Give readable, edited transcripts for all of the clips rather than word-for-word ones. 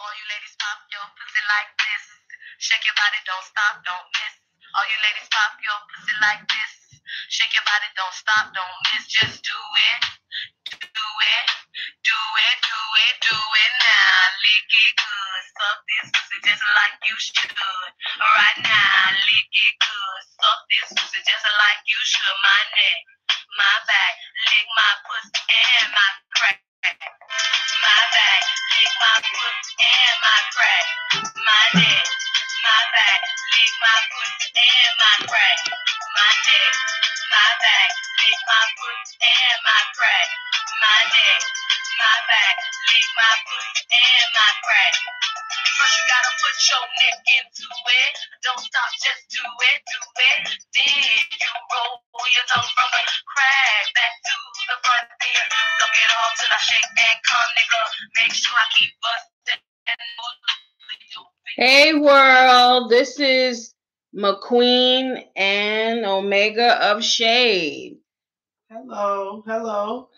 All you ladies pop your pussy like this. Shake your body, don't stop, don't miss. All you ladies pop your pussy like this. Shake your body, don't stop, don't miss. Just do it. Do it. Do it, do it, do it now. Lick it good. Suck this pussy just like you should. Right now, lick it good. Suck this pussy just like you should. My neck, my back, lick my pussy and my crack. My back, lick my pussy and my crack. My neck, my back, lick my pussy and my crack. My neck, my back, lick my pussy and my crack. My neck, my back, lick my pussy and my crack. First you gotta put your neck into it. Don't stop, just do it, do it. Then you roll your tongue from the crack back to the front there. Suck it all till I shake and come, nigga. Make sure I keep busting. Hey world, this is MaQueen and Omega of Shade. Hello, hello.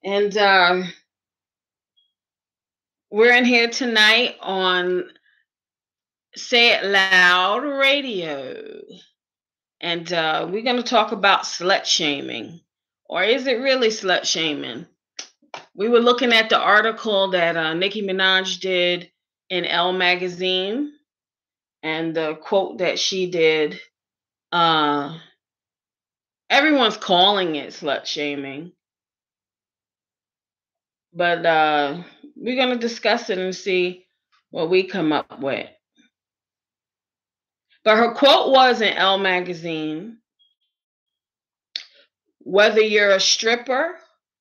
And we're in here tonight on Say It Loud Radio. And we're going to talk about slut shaming. Or is it really slut shaming? We were looking at the article that Nicki Minaj did in Elle magazine. And the quote that she did, everyone's calling it slut shaming. But we're going to discuss it and see what we come up with. But her quote was in Elle magazine, whether you're a stripper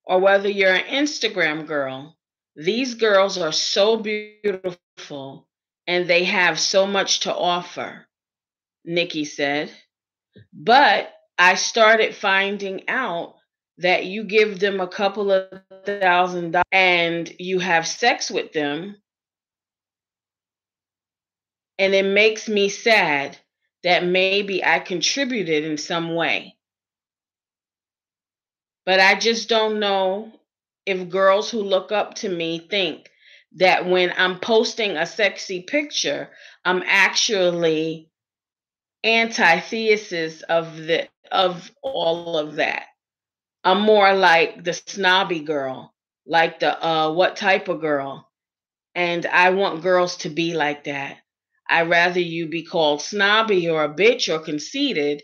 or whether you're an Instagram girl, these girls are so beautiful and they have so much to offer, Nicki said. But I started finding out that you give them a couple of $1,000 and you have sex with them. And it makes me sad that maybe I contributed in some way. But I just don't know if girls who look up to me think that when I'm posting a sexy picture, I'm actually antithesis of all of that. I'm more like the snobby girl, like the what type of girl. And I want girls to be like that. I'd rather you be called snobby or a bitch or conceited.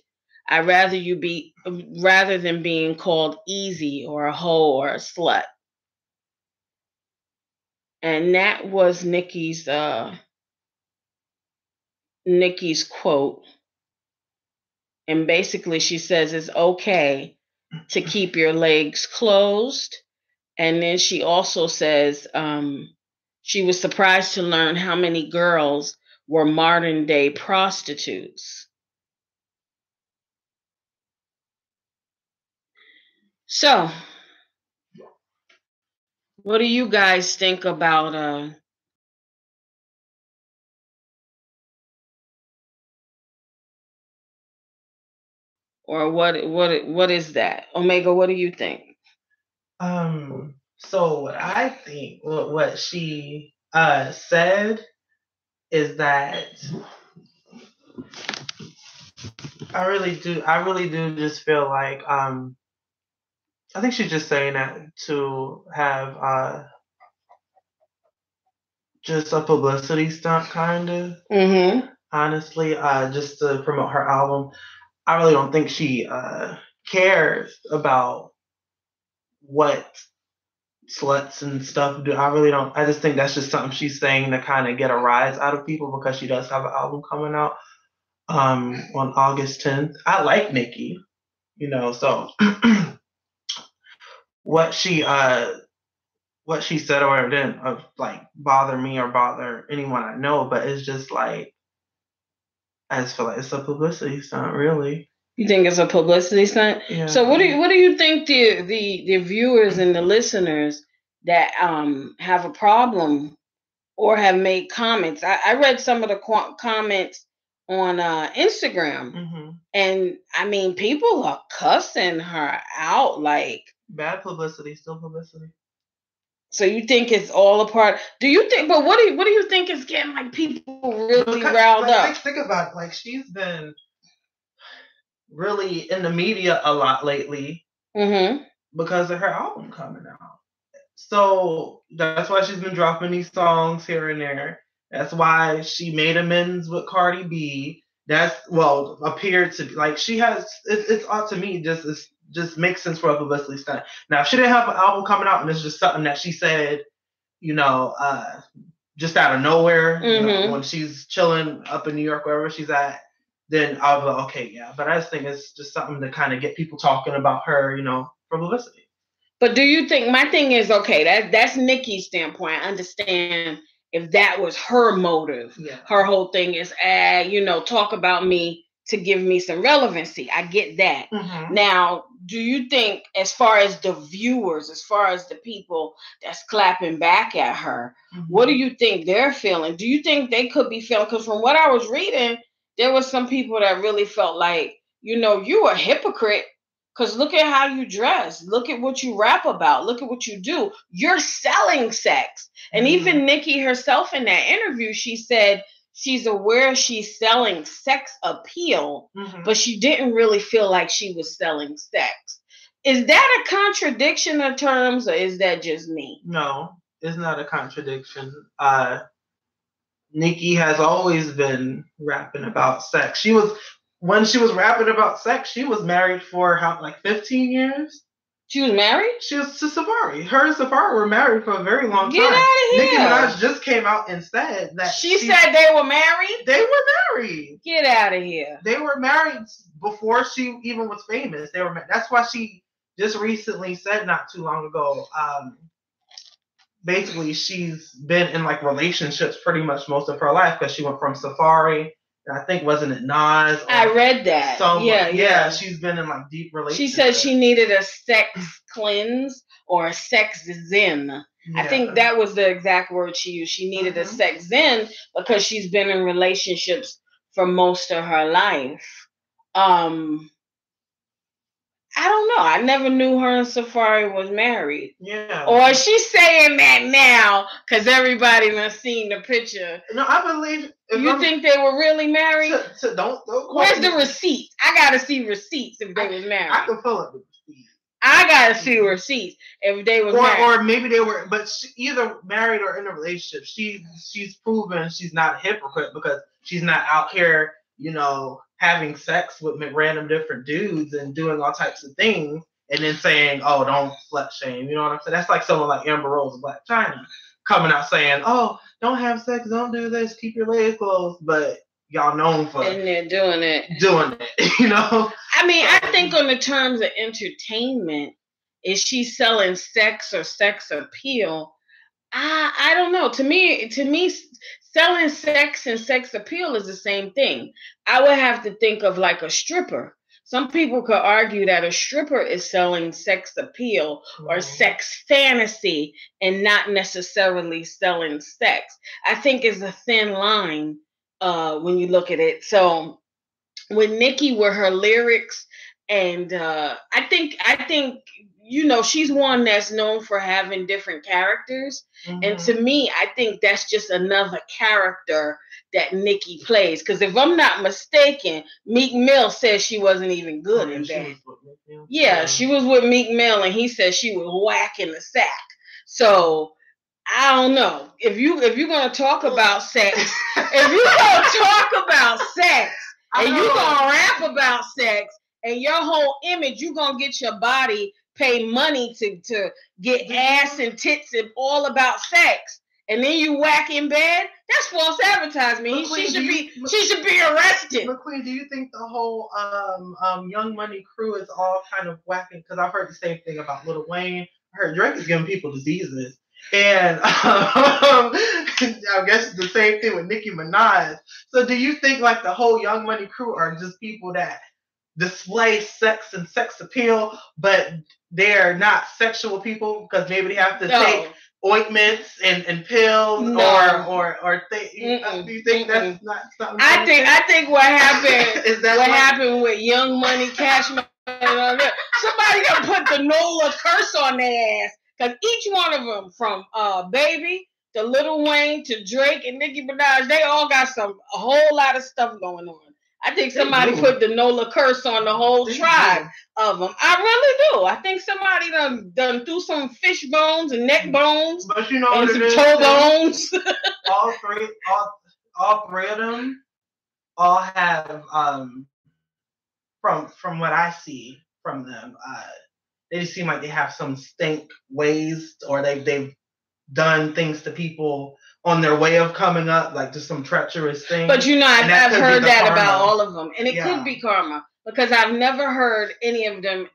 I'd rather you be, rather than being called easy or a hoe or a slut. And that was Nicki's quote. And basically she says it's okay to keep your legs closed. And then she also says she was surprised to learn how many girls were modern day prostitutes. So, what do you guys think about or what is that? Omega, what do you think? So what I think, what she said is that I really do just feel like I think she's just saying that to have just a publicity stunt kind of. Mm-hmm. Honestly, just to promote her album. I really don't think she cares about what sluts and stuff do. I really don't. I just think that's just something she's saying to kind of get a rise out of people because she does have an album coming out on August 10th. I like Nicki, so what she said or whatever didn't like bother me or bother anyone I know, but it's just like I just feel like it's a publicity stunt, really. You think it's a publicity stunt? Yeah. So what do you think the viewers and the listeners that have a problem or have made comments? I read some of the comments on Instagram, and I mean people are cussing her out like bad publicity, still publicity. So you think it's all a part? Do you think? But what do you think is getting like people really riled up? Think about it. Like she's been really in the media a lot lately because of her album coming out. So that's why she's been dropping these songs here and there. That's why she made amends with Cardi B. That's appeared to be like she has. It's odd to me. Just makes sense for a publicity stunt. Now, if she didn't have an album coming out and it's just something that she said, just out of nowhere, when she's chilling up in New York, wherever she's at, then I'll be like, okay, yeah. But I just think it's just something to kind of get people talking about her, for publicity. But do you think, my thing is, okay, that's Nicki's standpoint. I understand if that was her motive. Yeah. Her whole thing is, talk about me to give me some relevancy. I get that. Now, do you think, as far as the viewers, as far as the people that's clapping back at her, what do you think they're feeling? Do you think they could be feeling, because from what I was reading, there was some people that really felt like, you a hypocrite. Because look at how you dress. Look at what you rap about. Look at what you do. You're selling sex. And even Nicki herself in that interview, she said she's aware she's selling sex appeal, but she didn't really feel like she was selling sex. Is that a contradiction of terms, or is that just me? No, it's not a contradiction. Nicki has always been rapping about sex. When she was rapping about sex, she was married for 15 years. She was married? She was to Safaree. Her and Safaree were married for a very long time. Get out of here. Nicki Minaj just came out and said that she said they were married? They were married. Get out of here. They were married before she even was famous. They were married. That's why she just recently said not too long ago, basically she's been in relationships pretty much most of her life because she went from Safaree. I think, wasn't it Nas? I read that. So yeah, she's been in deep relationships. She said she needed a sex cleanse or a sex zen. Yeah. I think that was the exact word she used. She needed a sex zen because she's been in relationships for most of her life. I don't know. I never knew her and Safaree was married. Yeah. Or is she saying that now because everybody done seen the picture? No, I believe. You think they were really married? Don't Where's the receipts? I gotta see receipts if they was married. I can pull up the receipts. I gotta see receipts if they was married. Or maybe they were, but either married or in a relationship. She's proven she's not a hypocrite because she's not out here, having sex with random different dudes and doing all types of things and then saying, oh, don't slut shame. You know what I'm saying? That's like someone like Amber Rose of Black China coming out saying, oh, don't have sex, don't do this, keep your legs closed. But y'all known for and they're doing it. I mean, I think on the terms of entertainment, is she selling sex or sex appeal? I don't know. To me, selling sex and sex appeal is the same thing. I would have to think of like a stripper. Some people could argue that a stripper is selling sex appeal or sex fantasy and not necessarily selling sex. I think it's a thin line when you look at it. So with Nicki, with her lyrics, and I think she's one that's known for having different characters. And to me, I think that's just another character that Nicki plays. Because if I'm not mistaken, Meek Mill said she wasn't even good in that. Yeah, she was with Meek Mill, and he said she was whack in the sack. So I don't know. If you're gonna talk about sex, and you're gonna rap about sex, and your whole image, you're gonna get your body pay money to get ass and tits and all about sex, and then you whack in bed, that's false advertisement. MaQueen, she should be arrested. MaQueen, do you think the whole Young Money crew is all kind of whacking? Because I've heard the same thing about Lil Wayne. I heard Drake is giving people diseases. And I guess it's the same thing with Nicki Minaj. So do you think the whole Young Money crew are just people that display sex and sex appeal, but they're not sexual people because maybe they have to take ointments and pills or things? Do you think that's not something? I think what happened is that what happened with Young Money, Cash Money, and all that. Somebody gonna put the Nola curse on their ass Because each one of them, from Baby to Lil Wayne to Drake and Nicki Minaj, they all got a whole lot of stuff going on. I think somebody put the Nola curse on the whole tribe of them. I really do. I think somebody done threw some fish bones and neck bones, but you know, and some toe bones. all three of them all have from what I see from them, they just seem like they have some stink ways, or they've done things to people on their way of coming up, like just some treacherous things. But you know, I've heard that karma about all of them, and it could be karma, because I've never heard any of them.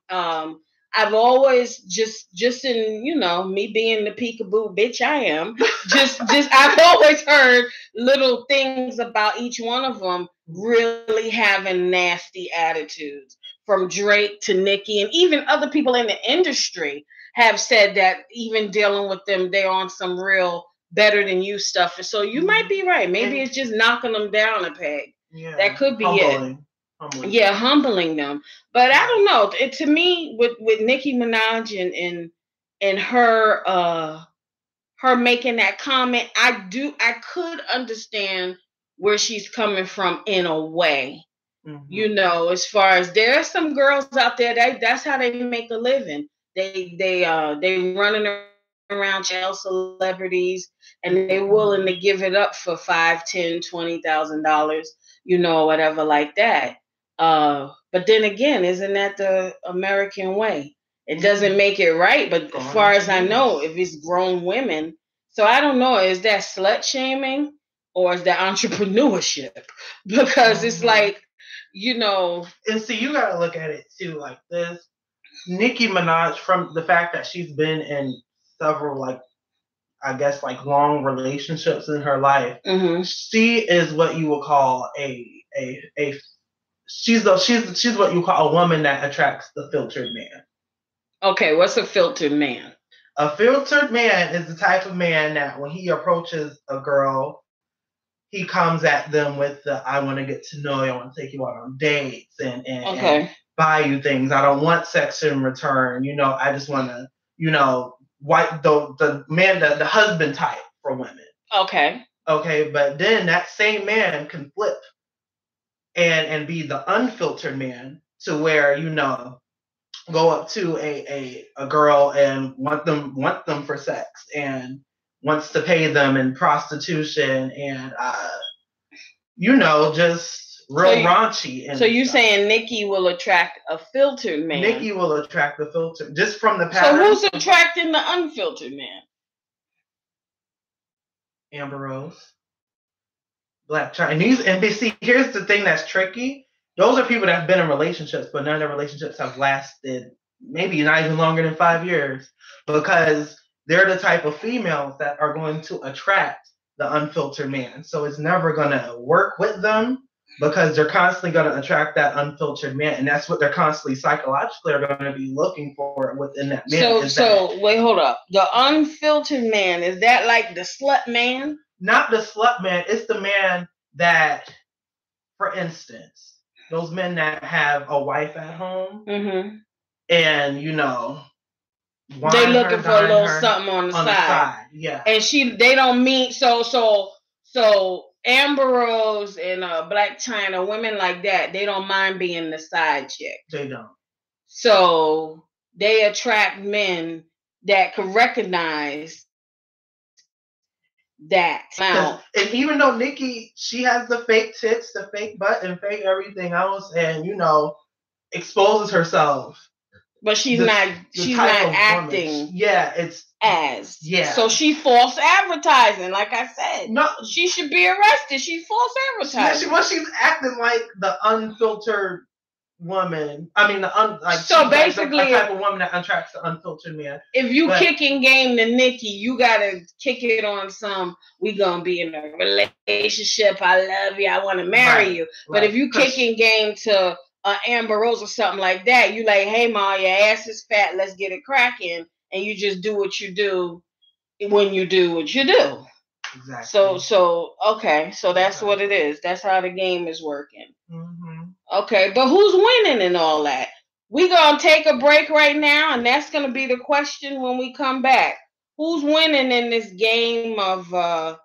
I've always just in, you know, me being the peekaboo bitch I am, just I've always heard little things about each one of them really having nasty attitudes. From Drake to Nicki, and even other people in the industry have said that even dealing with them, they're on some real better than you stuff. And so you might be right. Maybe it's just knocking them down a peg. Yeah, that could be it. Yeah, humbling them. But I don't know. To me, with Nicki Minaj and her making that comment, I could understand where she's coming from in a way. Mm-hmm. You know, as far as there are some girls out there that's how they make a living. They running around child celebrities, and they're willing to give it up for $5,000, $10,000, $20,000, you know, whatever like that. But then again, isn't that the American way? It doesn't make it right. But as far as I know, if it's grown women, so I don't know, is that slut shaming or is that entrepreneurship? Because it's like, you know. And see, you got to look at it too like this. Nicki Minaj, from the fact that she's been in several, like, I guess, like, long relationships in her life, she is what you would call she's what you call a woman that attracts the filtered man. Okay, what's a filtered man? A filtered man is the type of man that when he approaches a girl, he comes at them with the, I want to get to know you, I want to take you out on dates and buy you things. I don't want sex in return. You know, I just want to, you know, the man, the husband type for women. Okay, but then that same man can flip and be the unfiltered man, to where, you know, go up to a girl and want them for sex and wants to pay them in prostitution and you know, just real raunchy. And so you saying Nicki will attract a filtered man? Nicki will attract the filtered, just from the pattern. So who's attracting the unfiltered man? Amber Rose, Black Chinese. And see, here's the thing that's tricky. Those are people that have been in relationships, but none of their relationships have lasted maybe not even longer than 5 years, because they're the type of females that are going to attract the unfiltered man. So it's never going to work with them, because they're constantly going to attract that unfiltered man. And that's what they're constantly psychologically are going to be looking for within that man. So wait, hold up. The unfiltered man, is that like the slut man? Not the slut man. It's the man that, for instance, those men that have a wife at home and, you know, they looking for a little something on the side. Yeah. And they don't mean, so Amber Rose and Black China, women like that, they don't mind being the side chick. They don't. So they attract men that can recognize that. Now, and even though Nicki, she has the fake tits, the fake butt, and fake everything else, and, you know, exposes herself. But she's not acting. Woman. Yeah, So she's false advertising, like I said. No, she should be arrested. She's false advertising. She's acting like the unfiltered woman. I mean, so basically, the type of woman that attracts the unfiltered man. If you kicking game to Nicki, you gotta kick it on some. We gonna be in a relationship. I love you. I want to marry you. But if you kicking game to Amber Rose or something like that, you like, hey ma, your ass is fat, let's get it cracking, and you just do what you do when you do what you do. Exactly. So okay, so that's what it is. That's how the game is working. Okay, but who's winning in all that? We're going to take a break right now, and that's going to be the question when we come back. Who's winning in this game of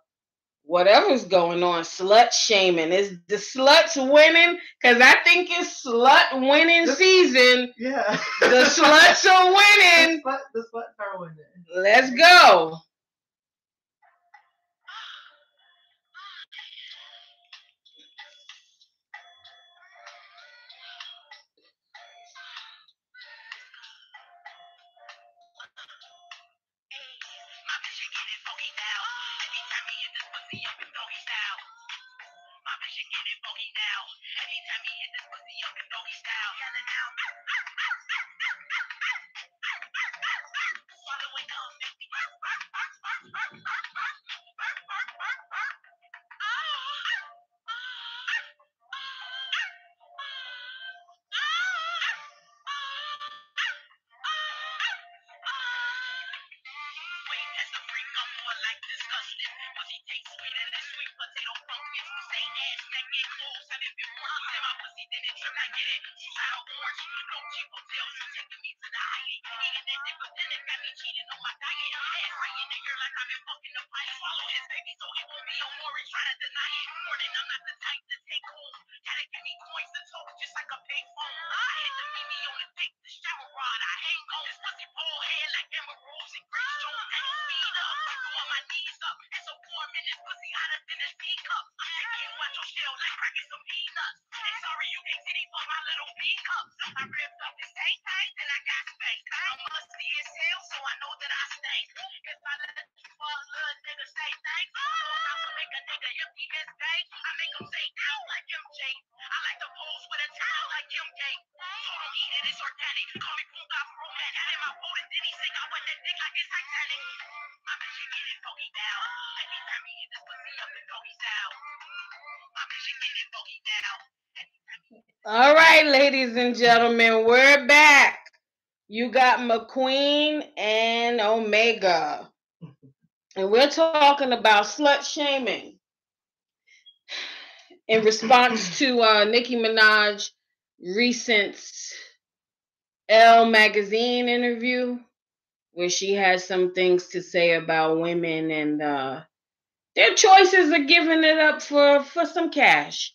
whatever's going on? Slut shaming. Is the sluts winning? Because I think it's slut winning season. Yeah. The sluts are winning. The sluts are winning. Let's go. All right, ladies and gentlemen, we're back. You got MaQueen and Omega. And we're talking about slut shaming in response to Nicki Minaj's recent Elle magazine interview, where she has some things to say about women and their choices of giving it up for some cash.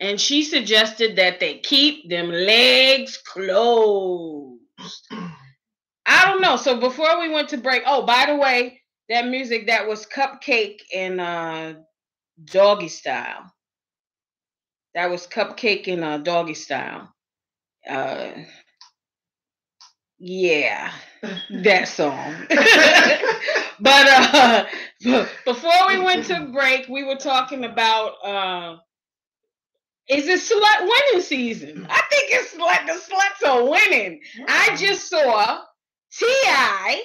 And she suggested that they keep them legs closed. I don't know. So before we went to break, oh, by the way, that music, that was Cupcake and Doggystyle. That was Cupcake and Doggystyle. Yeah, that song. But before we went to break, we were talking about is it slut winning season? I think it's like the sluts are winning. I just saw T.I.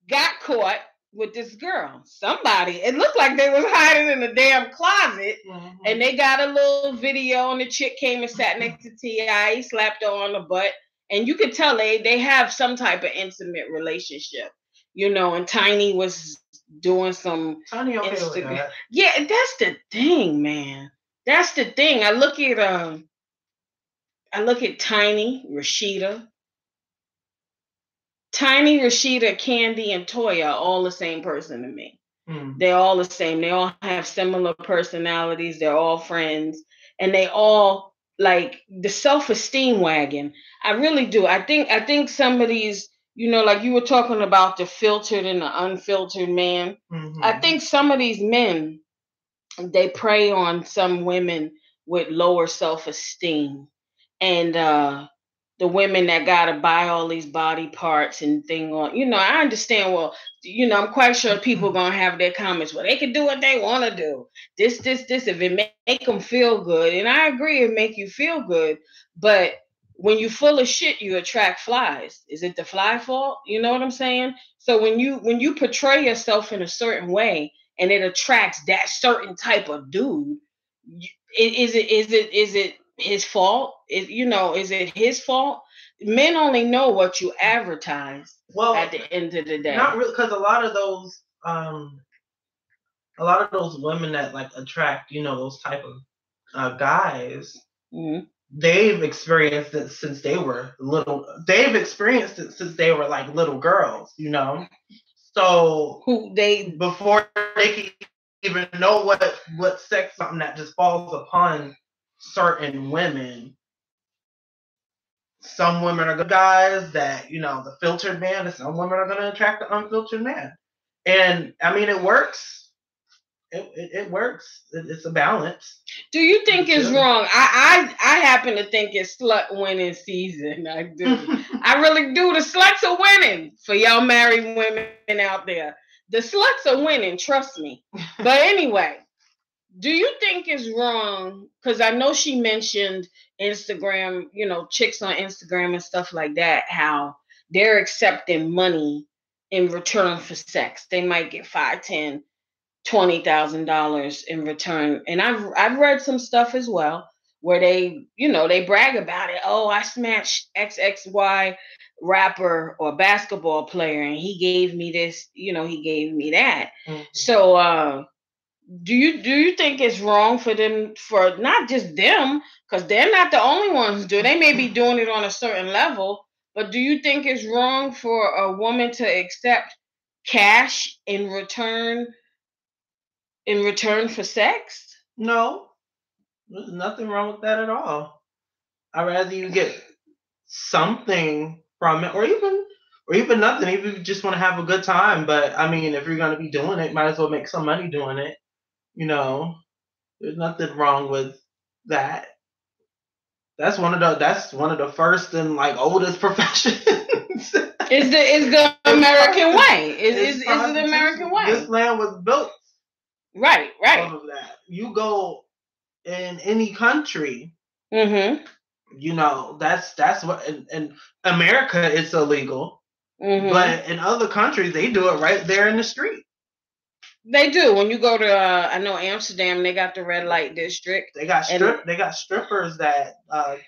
got caught with this girl. Somebody, it looked like they was hiding in a damn closet, and they got a little video, and the chick came and sat next to T.I. He slapped her on the butt, and you could tell they have some type of intimate relationship, you know. And Tiny was doing some Tiny okay with that. Yeah, that's the thing, man. That's the thing. I look at Tiny, Rashida. Tiny, Rashida, Candy, and Toya are all the same person to me. They're all the same. They all have similar personalities. They're all friends. And they all, like, the self-esteem wagon. I really do. I think some of these, you know, like you were talking about the filtered and the unfiltered man. I think some of these men, they prey on some women with lower self-esteem. And the women that gotta buy all these body parts and thing on, you know, I understand. Well, you know, I'm quite sure people are gonna have their comments. Well, they can do what they want to do. This, if it make them feel good, and I agree, it make you feel good. But when you full of shit, you attract flies. Is it the fly fault? You know what I'm saying? So when you portray yourself in a certain way, and it attracts that certain type of dude, is it his fault? Is it his fault? Men only know what you advertise. Well, at the end of the day, not really, because a lot of those women that like attract, you know, those type of guys, they've experienced it since they were little. They've experienced it since they were like little girls, you know. So before they can even know what sex, something that just falls upon certain women. Some women are good guys that, you know, the filtered man, and some women are going to attract the unfiltered man. And I mean, it works. It works. It's a balance. Do you think it's wrong? I happen to think it's slut winning season. I do. I really do. The sluts are winning. For y'all married women out there, the sluts are winning. Trust me. But anyway, do you think it's wrong? Because I know she mentioned Instagram, you know, chicks on Instagram and stuff like that, how they're accepting money in return for sex. They might get $5, $10, $20,000 in return. And I've read some stuff as well where they, you know, they brag about it. Oh, I smashed XXY rapper or basketball player and he gave me this, you know, he gave me that. Mm-hmm. So do you think it's wrong for them, for not just them, because they're not the only ones do. They may be doing it on a certain level, but do you think it's wrong for a woman to accept cash in return for sex? No, there's nothing wrong with that at all. I'd rather you get something from it, or even nothing. Even if you just want to have a good time. But I mean, if you're going to be doing it, might as well make some money doing it. You know, there's nothing wrong with that. That's one of the first and like oldest professions. Is the American way? Is the American way? This land was built. Right. All of that. You go in any country. Mm-hmm. You know, that's what in America it's illegal. Mm-hmm. But in other countries they do it right there in the street. They do. When you go to I know Amsterdam, they got the red light district. They got strippers that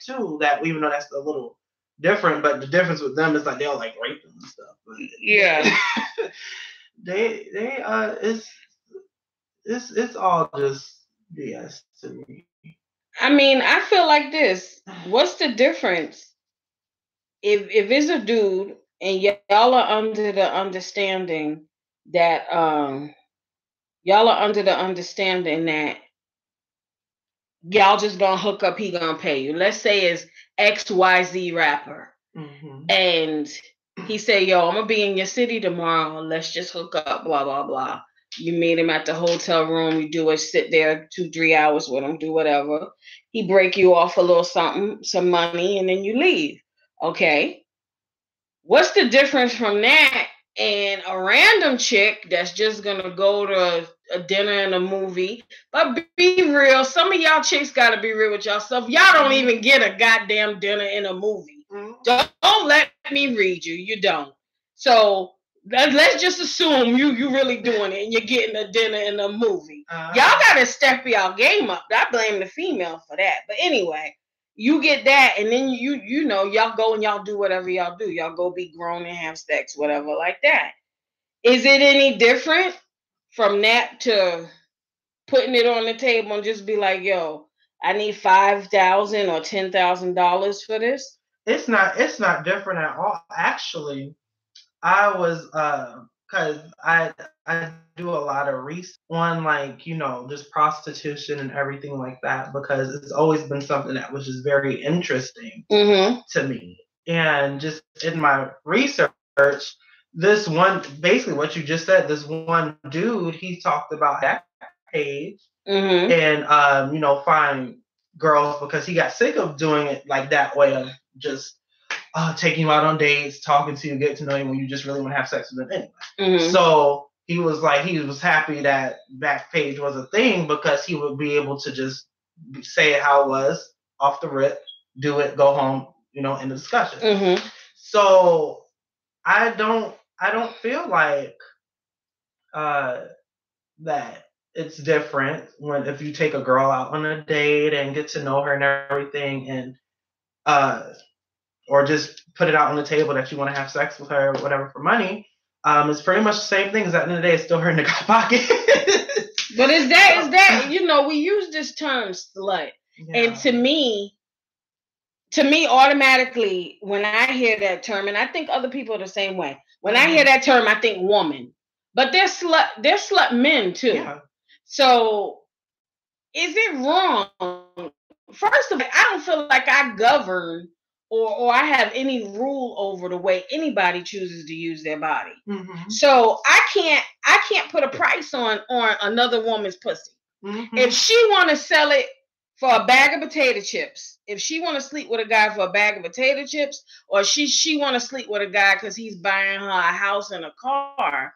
too, that even though that's a little different, but the difference with them is like they'll like rape them and stuff. But yeah. It's all just BS to me. I mean, I feel like this. What's the difference if it's a dude and y'all are under the understanding that y'all just gonna hook up, he gonna pay you. Let's say it's XYZ rapper. Mm-hmm. And he say, yo, I'm gonna be in your city tomorrow. Let's just hook up, blah, blah, blah. You meet him at the hotel room. You do it, sit there 2-3 hours with him, do whatever. He break you off a little something, some money, and then you leave. Okay. What's the difference from that and a random chick that's just going to go to a dinner and a movie? But be real. Some of y'all chicks got to be real with yourself. Y'all don't even get a goddamn dinner in a movie. Mm-hmm. Don't let me read you. You don't. So let's just assume you really doing it and you're getting a dinner and a movie. Y'all got to step y'all game up. I blame the female for that. But anyway, you get that, and then you know, y'all go and y'all do whatever y'all do. Y'all go be grown and have sex, whatever like that. Is it any different from that to putting it on the table and just be like, yo, I need $5,000 or $10,000 for this? It's not different at all. Actually, I was because I do a lot of research on, like, you know, just prostitution and everything like that, because it's always been something that was just very interesting to me. And just in my research, this one, basically what you just said, this one dude, he talked about that page and you know, find girls because he got sick of doing it like that way of just taking you out on dates, talking to you, get to know you when you just really want to have sex with them anyway. Mm-hmm. So he was happy that Backpage was a thing because he would be able to just say it how it was off the rip, do it, go home, you know, in the discussion. Mm-hmm. So I don't feel like that it's different if you take a girl out on a date and get to know her and everything, and or just put it out on the table that you want to have sex with her or whatever for money. It's pretty much the same thing, because at the end of the day, it's still her in the pocket. But is that, you know, we use this term slut. Yeah. And to me, to me, automatically, when I hear that term, and I think other people are the same way. When I hear that term, I think woman. But they're slut men too. Yeah. So is it wrong? First of all, I don't feel like I govern or I have any rule over the way anybody chooses to use their body. Mm-hmm. So I can't put a price on another woman's pussy. Mm-hmm. If she want to sell it for a bag of potato chips, if she want to sleep with a guy for a bag of potato chips, or she want to sleep with a guy because he's buying her a house and a car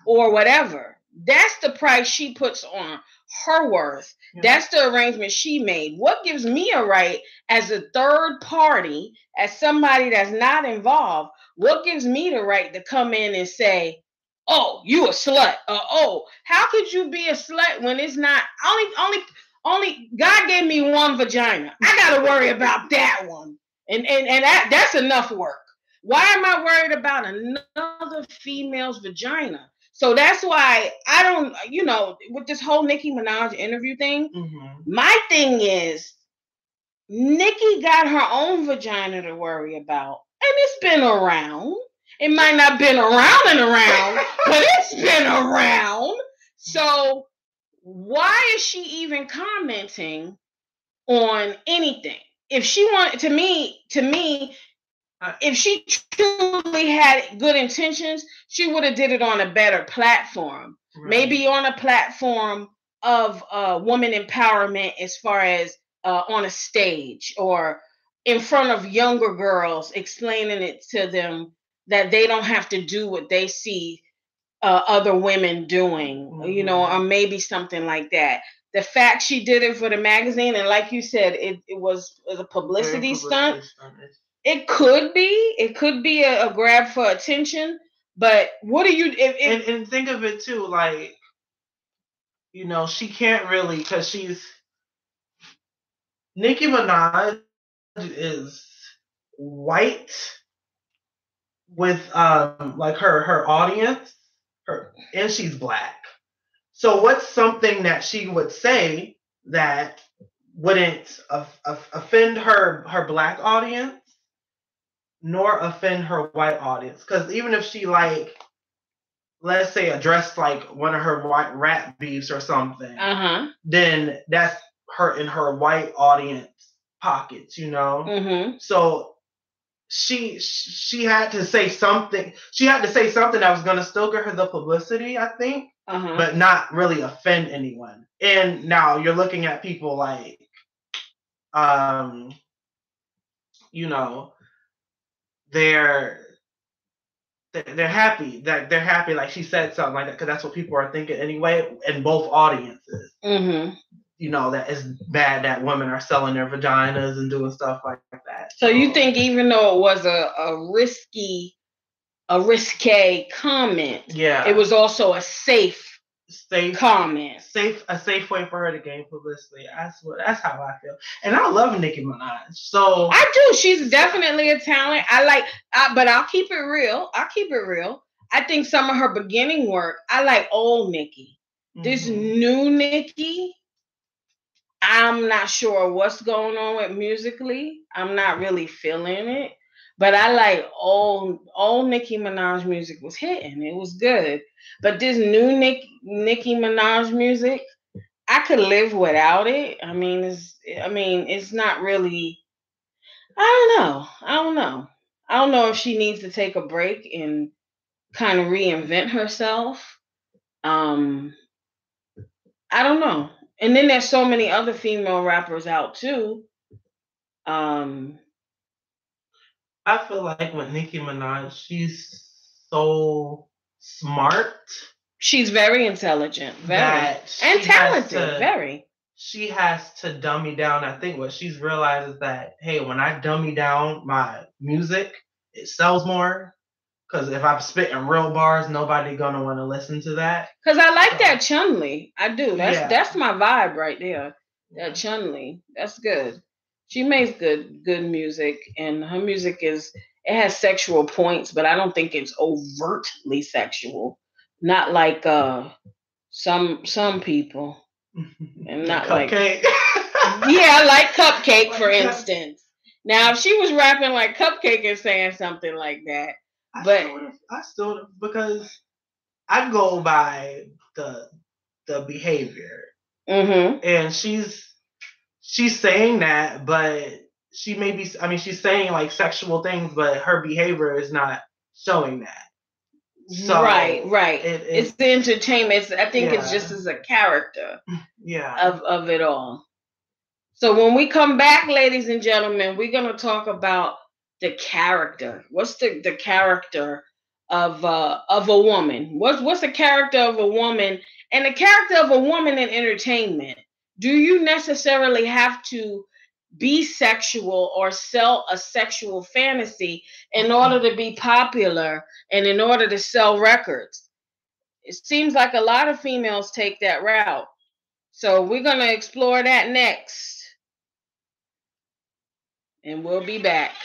or whatever, that's the price she puts on her worth. Yeah. That's the arrangement she made. What gives me a right as a third party, as somebody that's not involved, what gives me the right to come in and say, oh, you a slut? Oh, how could you be a slut when it's not only God gave me one vagina. I gotta worry about that one. And that's enough work. Why am I worried about another female's vagina? So that's why I don't, with this whole Nicki Minaj interview thing, my thing is Nicki got her own vagina to worry about. And it's been around. It might not have been around and around, but it's been around. So why is she even commenting on anything? If she wanted to me, if she truly had good intentions, she would have did it on a better platform. Right. Maybe on a platform of woman empowerment, as far as on a stage or in front of younger girls, explaining it to them that they don't have to do what they see other women doing, or maybe something like that. The fact she did it for the magazine, and like you said, it was a publicity stunt. It could be a grab for attention, but what do you... And think of it too, like, she can't really, because Nicki Minaj is white with like her audience, and she's black. So what's something that she would say that wouldn't offend her black audience nor offend her white audience? Because even if she, like, let's say, addressed like one of her white rap beefs or something, then that's her in her white audience pockets, So she had to say something. She had to say something that was going to still get her the publicity, I think, but not really offend anyone. And now you're looking at people like, they're happy that they're happy, like she said something like that, because that's what people are thinking anyway in both audiences. That it's bad that women are selling their vaginas and doing stuff like that. So you think even though it was a risque comment, it was also a safe comment, a safe way for her to gain publicity. That's how I feel, and I love Nicki Minaj. So I do. She's definitely a talent. But I'll keep it real. I think some of her beginning work, I like old Nicki. This new Nicki, I'm not sure what's going on with musically. I'm not really feeling it. But I like old Nicki Minaj music was hitting. It was good. But this new Nicki Minaj music, I could live without it. I mean, it's not really. I don't know. I don't know if she needs to take a break and kind of reinvent herself. I don't know. And then there's so many other female rappers out too. I feel like with Nicki Minaj, she's so smart. She's very intelligent, and talented, very. She has to dummy down. I think what she's realized is that, hey, when I dummy down my music, it sells more. Because if I'm spitting real bars, nobody gonna want to listen to that. Because I like that Chun-Li. I do. That's my vibe right there. That Chun-Li. That's good. She makes good music, and her music it has sexual points, but I don't think it's overtly sexual. Not like some people. And not Cupcake. Yeah, I like Cupcake, for instance. Now, if she was rapping like Cupcake and saying something like that, I still because I go by the behavior, and she's saying that, but she may be. I mean, she's saying like sexual things, but her behavior is not showing that. So, right. It's the entertainment. I think it's just as a character. Of it all. So when we come back, ladies and gentlemen, we're gonna talk about the character. What's the character of a woman? What's the character of a woman and the character of a woman in entertainment? Do you necessarily have to be sexual or sell a sexual fantasy in order to be popular and in order to sell records? It seems like a lot of females take that route. So we're going to explore that next. And we'll be back.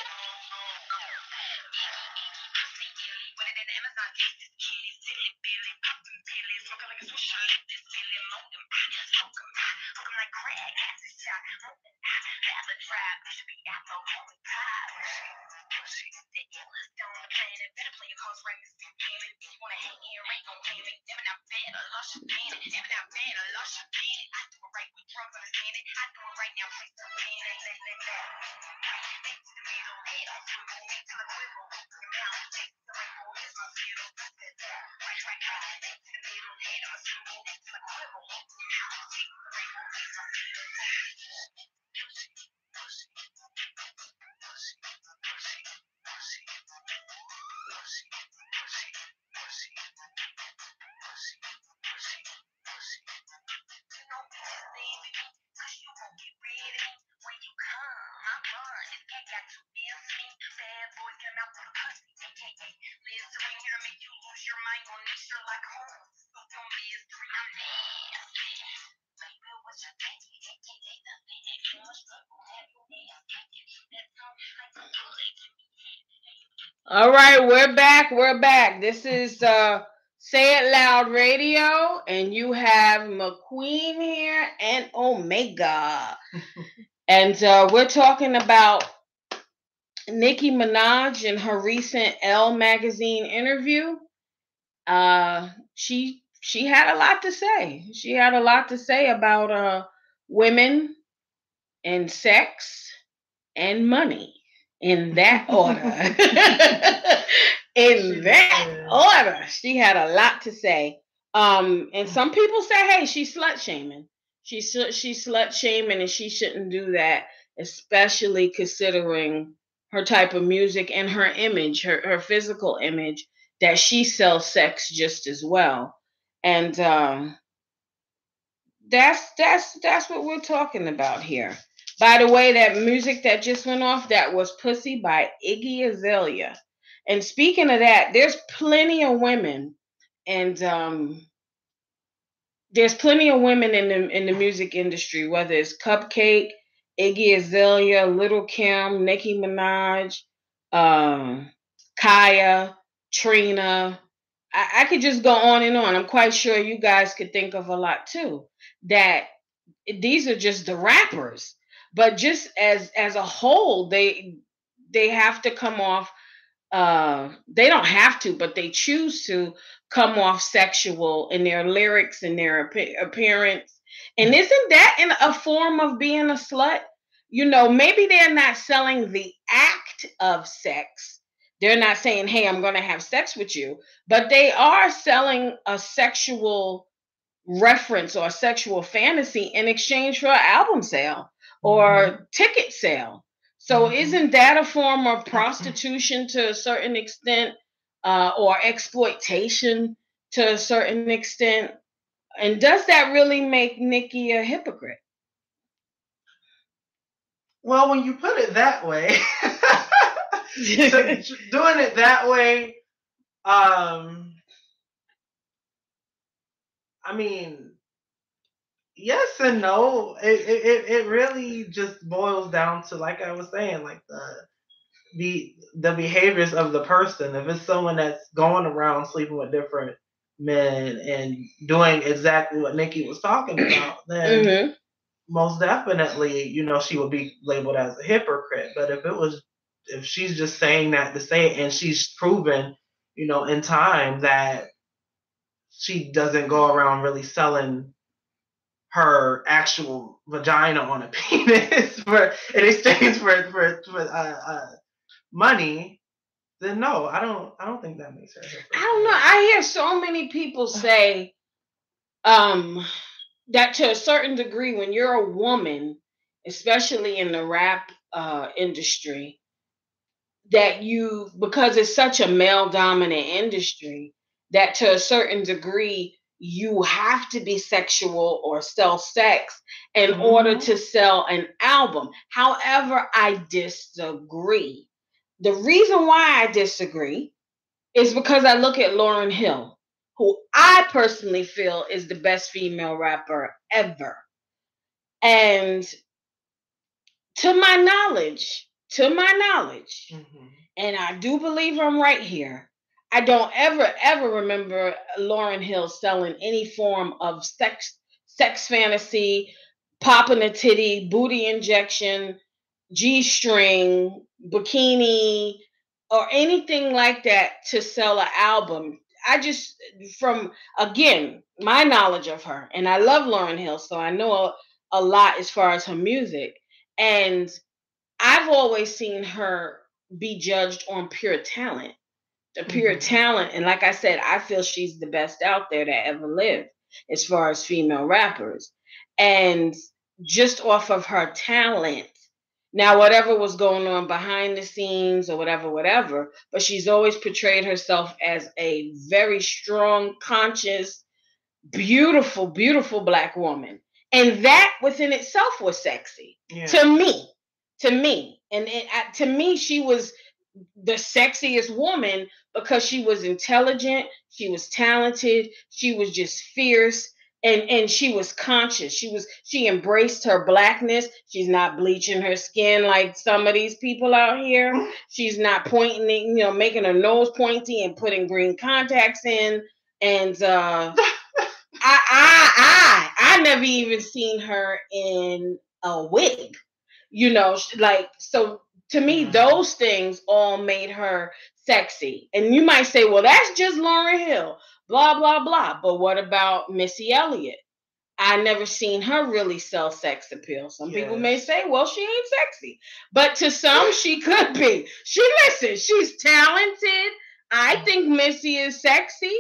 All right, we're back. This is Say It Loud Radio, and you have MaQueen here and Omega. And we're talking about Nicki Minaj in her recent Elle magazine interview. She had a lot to say. She had a lot to say about women and sex and money. In that order. In that order. She had a lot to say. And some people say, hey, she's slut shaming. She's slut shaming, and she shouldn't do that, especially considering her type of music and her image, her physical image, that she sells sex just as well. And that's what we're talking about here. By the way, that music that just went off, that was Pussy by Iggy Azalea. And speaking of that, there's plenty of women, and there's plenty of women in the music industry, whether it's Cupcake, Iggy Azalea, Little Kim, Nicki Minaj, KHIA, Trina. I could just go on and on. I'm quite sure you guys could think of a lot too. That these are just the rappers. But just as a whole, they have to come off. They don't have to, but they choose to come off sexual in their lyrics and their appearance. And isn't that in a form of being a slut? You know, maybe they're not selling the act of sex. They're not saying, "Hey, I'm going to have sex with you," but they are selling a sexual reference or a sexual fantasy in exchange for an album sale or ticket sale. So isn't that a form of prostitution to a certain extent, or exploitation to a certain extent? And does that really make Nicki a hypocrite? Well, when you put it that way, doing it that way, I mean, yes and no. It really just boils down to, like I was saying, like the behaviors of the person. If it's someone that's going around sleeping with different men and doing exactly what Nicki was talking about, then most definitely, she would be labeled as a hypocrite. But if she's just saying that to say it, and she's proven, in time that she doesn't go around really selling her actual vagina on a penis in exchange for money, then no, I don't think that makes her. I don't know. I hear so many people say that to a certain degree, when you're a woman, especially in the rap industry, that because it's such a male dominant industry, that to a certain degree you have to be sexual or sell sex in order to sell an album. However, I disagree. The reason why I disagree is because I look at Lauryn Hill, who I personally feel is the best female rapper ever. And to my knowledge, and I do believe I'm right here, I don't ever remember Lauryn Hill selling any form of sex fantasy, popping a titty, booty injection, G-string, bikini, or anything like that to sell an album. I just, from, again, my knowledge of her, and I love Lauryn Hill, so I know a lot as far as her music. And I've always seen her be judged on pure talent, the pure talent. And like I said, I feel she's the best out there that ever lived as far as female rappers. And just off of her talent, now whatever was going on behind the scenes or whatever, but she's always portrayed herself as a very strong, conscious, beautiful, beautiful Black woman. And that within itself was sexy to me. And to me, she was the sexiest woman because she was intelligent, she was talented, she was just fierce, and she was conscious. She embraced her Blackness. She's not bleaching her skin like some of these people out here. She's not pointing it, making her nose pointy and putting green contacts in. And I never even seen her in a wig, so to me, those things all made her sexy. And you might say, well, that's just Lauryn Hill, blah, blah, blah. But what about Missy Elliott? I never seen her really sell sex appeal. Some people may say, well, she ain't sexy. But to some, she could be. She's talented. I think Missy is sexy.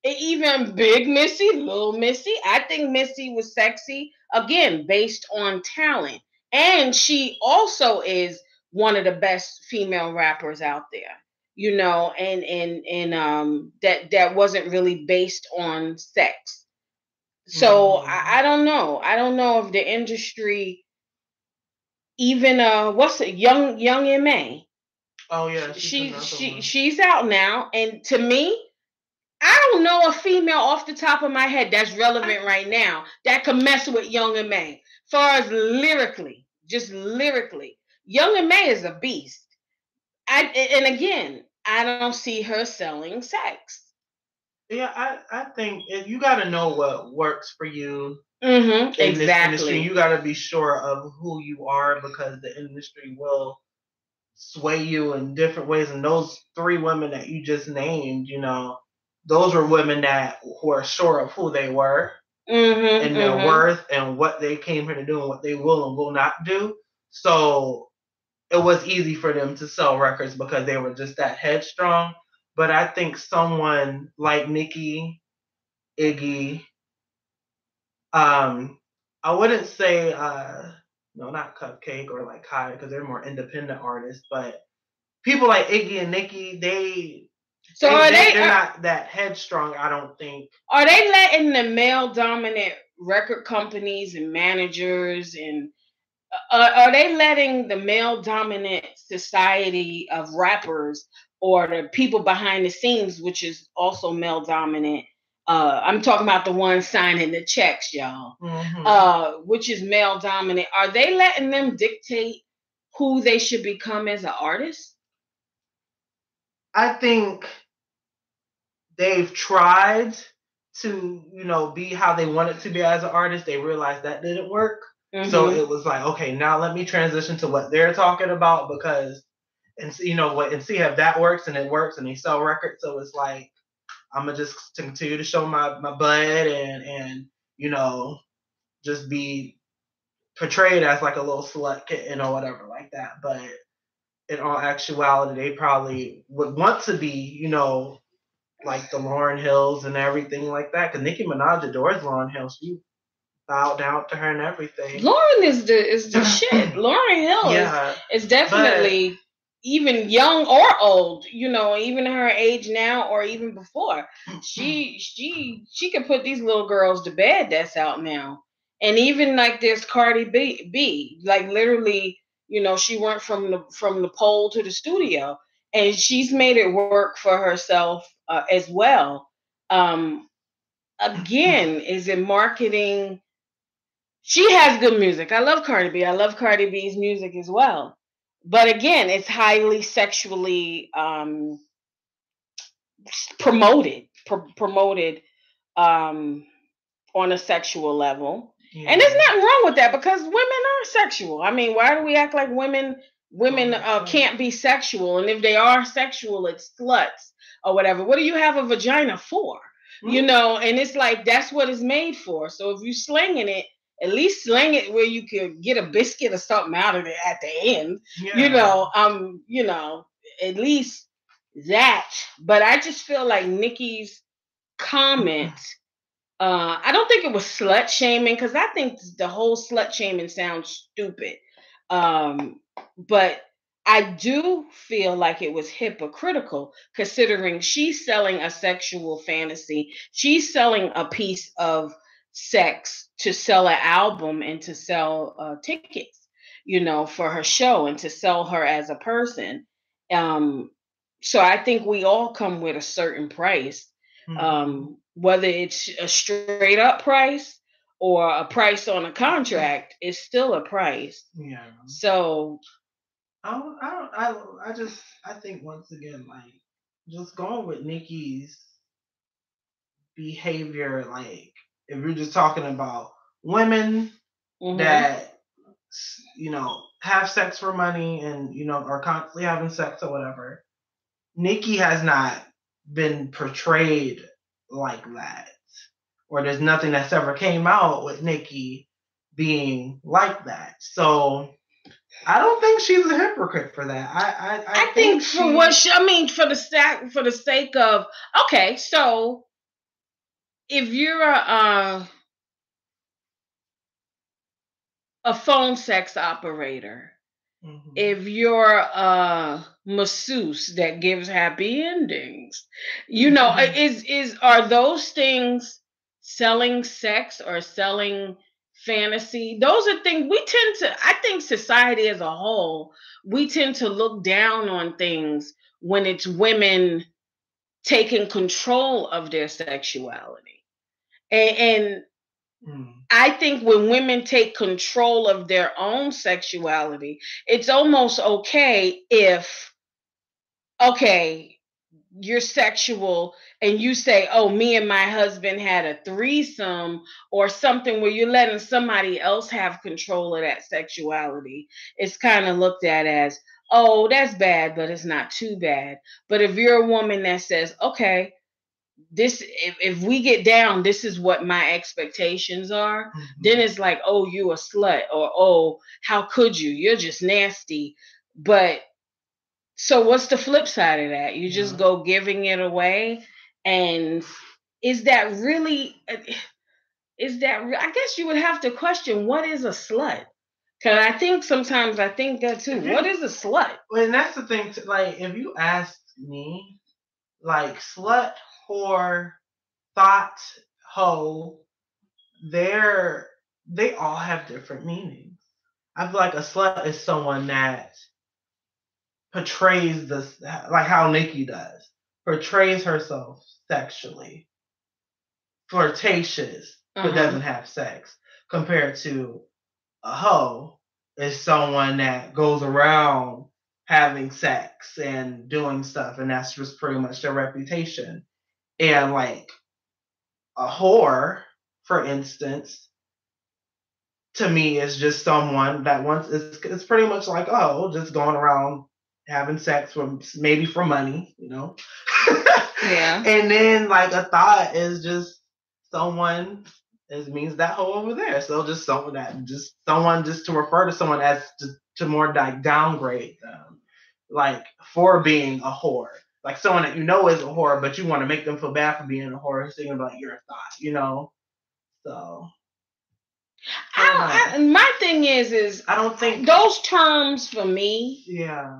Even big Missy, little Missy. I think Missy was sexy, again, based on talent. And she also is one of the best female rappers out there, and that wasn't really based on sex. So I don't know. I don't know if the industry even what's it, young M.A. Oh yeah, she's out now, and to me, I don't know a female off the top of my head that's relevant right now that can mess with Young M.A. As far as lyrically, just lyrically, Young M.A. is a beast. And again, I don't see her selling sex. Yeah, I think if you got to know what works for you in this industry, you got to be sure of who you are, because the industry will sway you in different ways. And those three women that you just named, those were women who are sure of who they were and their worth and what they came here to do and what they will and will not do. So it was easy for them to sell records because they were just that headstrong. But I think someone like Nicki, Iggy, I wouldn't say no, not Cupcake or like KHIA, because they're more independent artists, but people like Iggy and Nicki, they're not that headstrong, I don't think. Are they letting the male dominant record companies and managers and are they letting the male dominant society of rappers or the people behind the scenes, which is also male dominant? I'm talking about the ones signing the checks, y'all, which is male dominant. Are they letting them dictate who they should become as an artist? I think they've tried to, be how they wanted to be as an artist. They realized that didn't work. So it was like, okay, now let me transition to what they're talking about because, and you know what, and see if that works and it works and they sell records. So it's like, I'm gonna just continue to show my butt and you know just be portrayed as like a little slut kitten or whatever like that. But in all actuality, they probably would want to be, you know, like the Lauryn Hills and everything like that. Because Nicki Minaj adores Lauryn Hill. She bowed down to her and everything. Lauryn is the shit. Lauryn Hill is definitely even young or old, you know, even her age now or even before. She can put these little girls to bed that's out now. And even like this Cardi B, like literally, you know, she went from the pole to the studio, and she's made it work for herself as well. Again, is it marketing? She has good music. I love Cardi B. I love Cardi B's music as well. But again, it's highly sexually promoted on a sexual level. Yeah. And there's nothing wrong with that because women are sexual. I mean, why do we act like women can't be sexual? And if they are sexual, it's sluts or whatever. What do you have a vagina for? Mm-hmm. You know, and it's like that's what it's made for. So if you're slinging it, at least sling it where you could get a biscuit or something out of it at the end. Yeah. You know, at least that. But I just feel like Nicki's comment. I don't think it was slut shaming because I think the whole slut shaming sounds stupid. But I do feel like it was hypocritical considering she's selling a sexual fantasy. She's selling a piece of sex to sell an album and to sell tickets, you know, for her show and to sell her as a person. So I think we all come with a certain price. Whether it's a straight up price or a price on a contract, it's still a price. Yeah. So I think once again, like just going with Nicki's behavior, like if we're just talking about women that, you know, have sex for money and, you know, are constantly having sex or whatever, Nicki has not been portrayed like that. Or there's nothing that's ever came out with Nicki being like that. So I don't think she's a hypocrite for that. I think for what for the sake of, okay, so if you're a phone sex operator, if you're a masseuse that gives happy endings, you know, are those things selling sex or selling fantasy? Those are things we tend to, I think society as a whole, we tend to look down on things when it's women taking control of their sexuality. And I think when women take control of their own sexuality, it's almost okay if, okay, you're sexual and you say, oh, me and my husband had a threesome or something where you're letting somebody else have control of that sexuality. It's kind of looked at as, oh, that's bad, but it's not too bad. But if you're a woman that says, okay, this, if we get down, this is what my expectations are, then it's like, oh, you a slut, or oh, how could you? You're just nasty. But so what's the flip side of that? You just go giving it away. And is that really, I guess you would have to question, what is a slut? Because I think sometimes I think that too. What is a slut? Well, and that's the thing, like, if you ask me, like, slut, whore, thought, hoe, they all have different meanings. I feel like a slut is someone that portrays this, like how Nicki does, portrays herself sexually, flirtatious, but doesn't have sex, compared to a hoe is someone that goes around having sex and doing stuff, and that's just pretty much their reputation. And like a whore, for instance, to me is just someone that wants. It's pretty much like, oh, just going around having sex maybe for money, you know. Yeah. And then like a thought is just someone. It means that hoe over there. So just someone just to refer to someone as to more like downgrade them, like for being a whore, like someone that you know is a whore, but you want to make them feel bad for being a whore, so you're gonna be like, you're a thought, you know. So my thing is I don't think those terms for me. Yeah.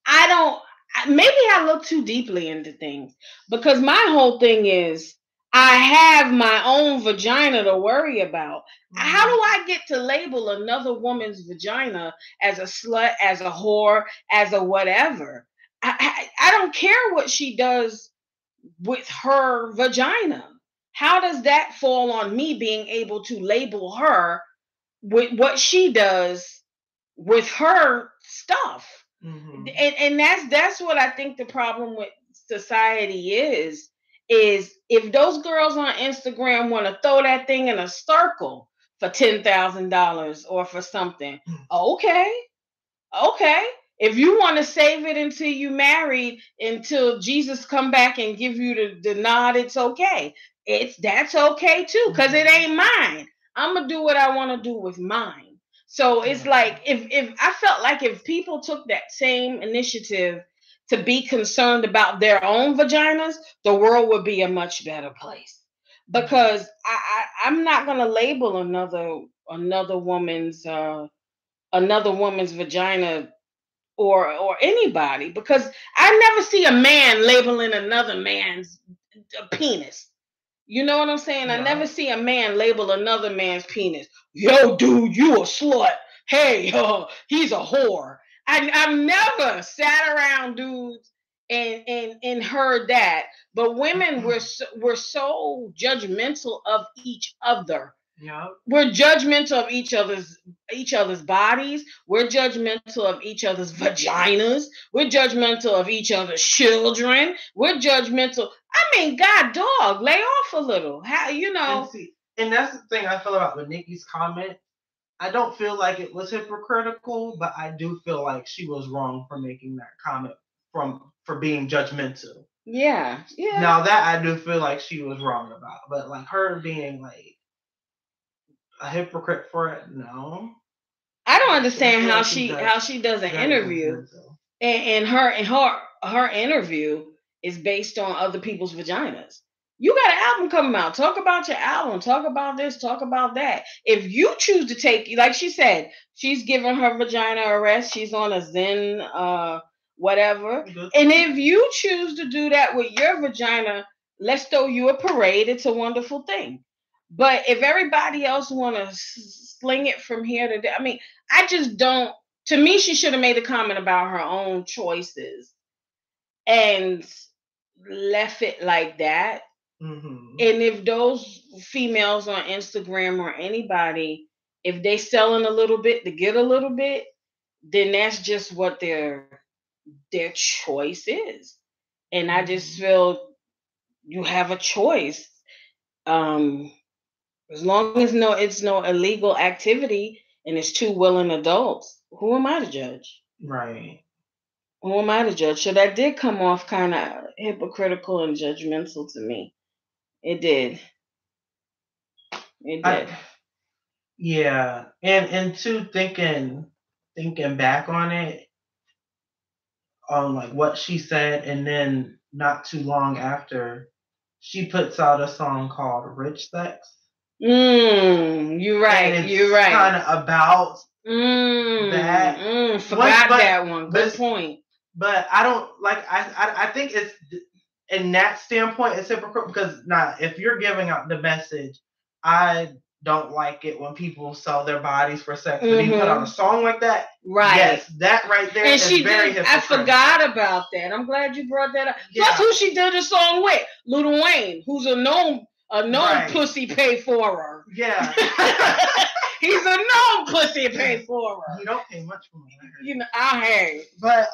I don't. Maybe I look too deeply into things because my whole thing is I have my own vagina to worry about. Mm-hmm. How do I get to label another woman's vagina as a slut, as a whore, as a whatever? I don't care what she does with her vagina. How does that fall on me being able to label her with what she does with her stuff? Mm-hmm. And that's what I think the problem with society is if those girls on Instagram want to throw that thing in a circle for $10,000 or for something, okay. If you want to save it until you married, until Jesus come back and give you the nod, it's okay. That's okay too, because it ain't mine. I'm gonna do what I want to do with mine. So it's like if I felt like if people took that same initiative to be concerned about their own vaginas, the world would be a much better place. Because I'm not gonna label another woman's vagina or anybody, because I never see a man labeling another man's penis. You know what I'm saying? Yeah. I never see a man label another man's penis. Yo, dude, you a slut. Hey, he's a whore. I've never sat around dudes and heard that. But women were so judgmental of each other. Yeah. We're judgmental of each other's bodies. We're judgmental of each other's vaginas. We're judgmental of each other's children. We're judgmental. I mean, God, dog, lay off a little. How, you know? And that's the thing I feel about with Nicki's comment. I don't feel like it was hypocritical, but I do feel like she was wrong for making that comment for being judgmental. Yeah. Now that I do feel like she was wrong about, but like her being like a hypocrite for it, no. I don't understand how she does an interview, and her interview is based on other people's vaginas. You got an album coming out. Talk about your album. Talk about this. Talk about that. If you choose to take, like she said, she's giving her vagina a rest. She's on a Zen, whatever. And if you choose to do that with your vagina, let's throw you a parade. It's a wonderful thing. But if everybody else want to sling it from here to there, I mean, I just don't. To me, she should have made a comment about her own choices and left it like that. Mm-hmm. And if those females on Instagram or anybody, if they selling a little bit to get a little bit, then that's just what their choice is. And I just feel you have a choice. As long as it's no illegal activity and it's two willing adults, who am I to judge? Right. Who am I to judge? So that did come off kind of hypocritical and judgmental to me. It did. It did. Yeah. And to thinking back on it, on like what she said, and then not too long after, she puts out a song called Rich Sex. You're right. You're right. Kind of about that. Forgot that one. Good point. But I don't like. I think it's in that standpoint, it's hypocritical because if you're giving out the message, I don't like it when people sell their bodies for sex. But you put out a song like that, right? Yes, that right there is very hypocritical. I forgot about that. I'm glad you brought that up. Yeah. Plus, who she did the song with? Lil Wayne, who's a known pussy pay for her. Yeah. He's a known pussy pay for her. You don't pay much for me. You know, I heard. But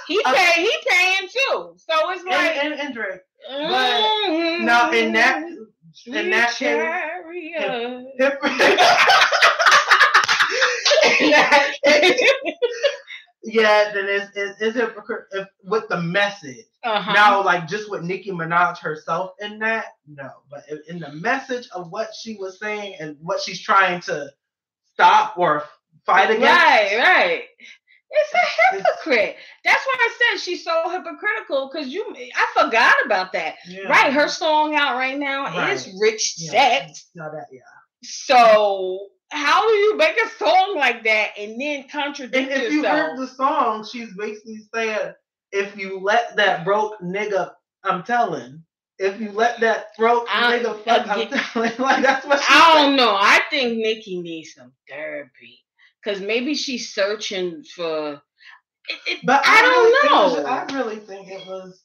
he paying too. So it's like and Drake. But no, in that case, period. Yeah, then it's hypocrite with the message. Now, like just with Nicki Minaj herself in that, no. But in the message of what she was saying and what she's trying to stop or fight against. Right. It's a hypocrite. That's why I said she's so hypocritical, because I forgot about that. Yeah. Right, her song out right now is Rich Sex. So how do you make a song like that and then contradict yourself? And if you heard the song, she's basically saying, if you let that broke nigga, I'm telling. If you let that broke nigga fuck, I'm telling. Like, that's what I don't know. I think Nicki needs some therapy. Because maybe she's searching for... But I don't know. I really think it was...